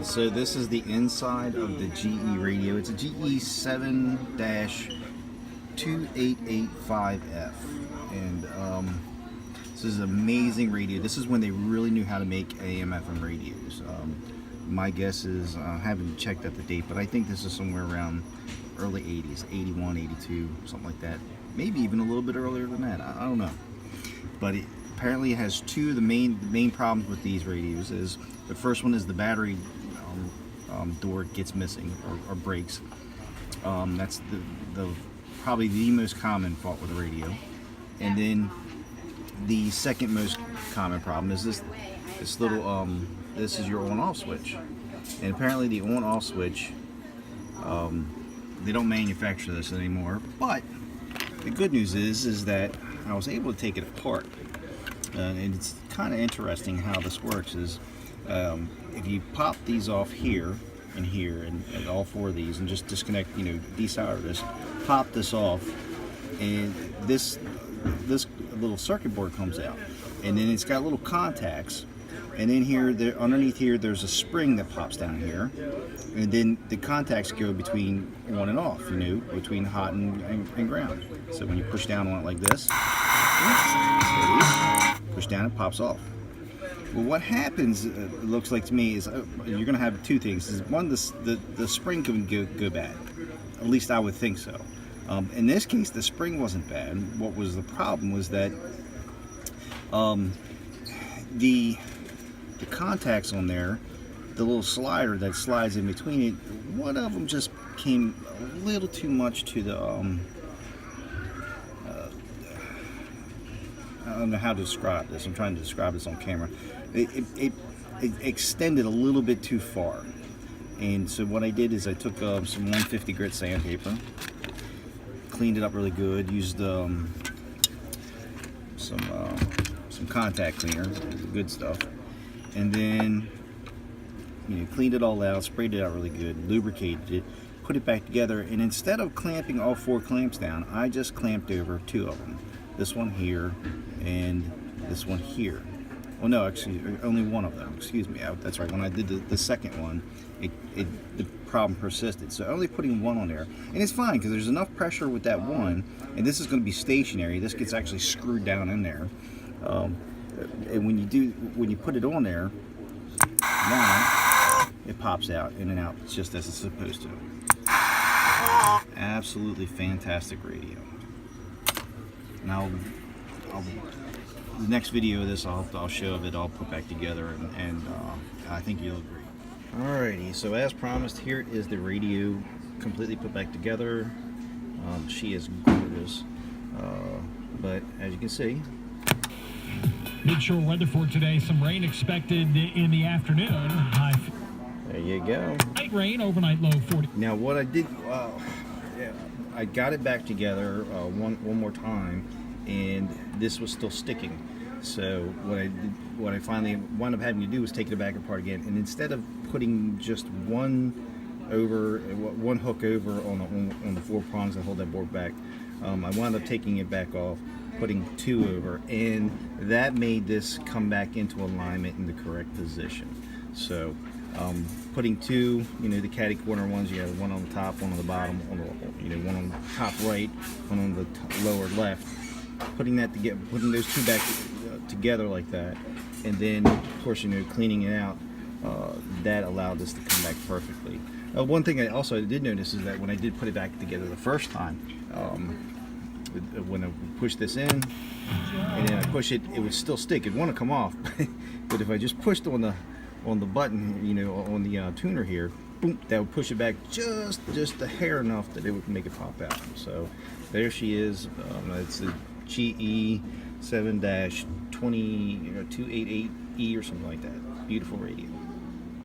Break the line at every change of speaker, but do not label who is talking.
So this is the inside of the GE radio. It's a GE 7-2885F, and this is an amazing radio. This is when they really knew how to make AM/FM radios. My guess is, I haven't checked out the date, but I think this is somewhere around early 80s, 81, 82, something like that. Maybe even a little bit earlier than that. I don't know. But apparently it has two of the main problems with these radios. Is the first one is the battery door gets missing or breaks. That's the probably the most common fault with the radio. And then the second most common problem is this little this is your on-off switch. And apparently the on-off switch, they don't manufacture this anymore. But the good news is that I was able to take it apart. And it's kind of interesting how this works. Is if you pop these off here and here and all four of these and just disconnect, desolder this, pop this off, and this little circuit board comes out, and then it's got little contacts, and then underneath here there's a spring that pops down here, and then the contacts go between on and off, between hot and ground. So when you push down on it like this, push down, it pops off. Well, what happens, it looks like to me, is you're going to have two things. Is one, the spring can go bad. At least I would think so. In this case, the spring wasn't bad. What was the problem was that the contacts on there, the little slider that slides in between it, one of them just came a little too much to the I don't know how to describe this. I'm trying to describe this on camera. It extended a little bit too far, and so what I did is I took some 150 grit sandpaper, cleaned it up really good, used some contact cleaner, good stuff, and then cleaned it all out, sprayed it out really good, lubricated it, put it back together, and instead of clamping all four clamps down, I just clamped over two of them. This one here and this one here. Well, no, actually, only one of them. Excuse me. That's right. When I did the second one, the problem persisted. So only putting one on there, and it's fine because there's enough pressure with that one, and this is going to be stationary. This gets actually screwed down in there, and when you put it on there, now it pops out in and out just as it's supposed to. Absolutely fantastic radio. Now, the next video of this, I'll show it all put back together, and I think you'll agree. Alrighty, so as promised, here is the radio completely put back together. She is gorgeous, but as you can see,
mid-shore weather for today. Some rain expected in the afternoon.
There you go.
Light rain, overnight low 40.
Now what I did, I got it back together one more time, and this was still sticking. So what I finally wound up having to do was take it back apart again, and instead of putting just one hook over on the four prongs that hold that board back, I wound up taking it back off, putting two over, and that made this come back into alignment in the correct position. So putting two, the caddy corner ones, you have one on the top, one on the bottom, one on the top right, one on the lower left. Putting those two back together like that, and then of course cleaning it out, that allowed this to come back perfectly. One thing I also did notice is that when I did put it back together the first time, when I pushed this in and then I push it, it would still stick. It'd want to come off, but if I just pushed on the button, on the tuner here, boom, that would push it back just a hair enough that it would make it pop out. So there she is. It's a GE 7-288E or something like that. Beautiful radio.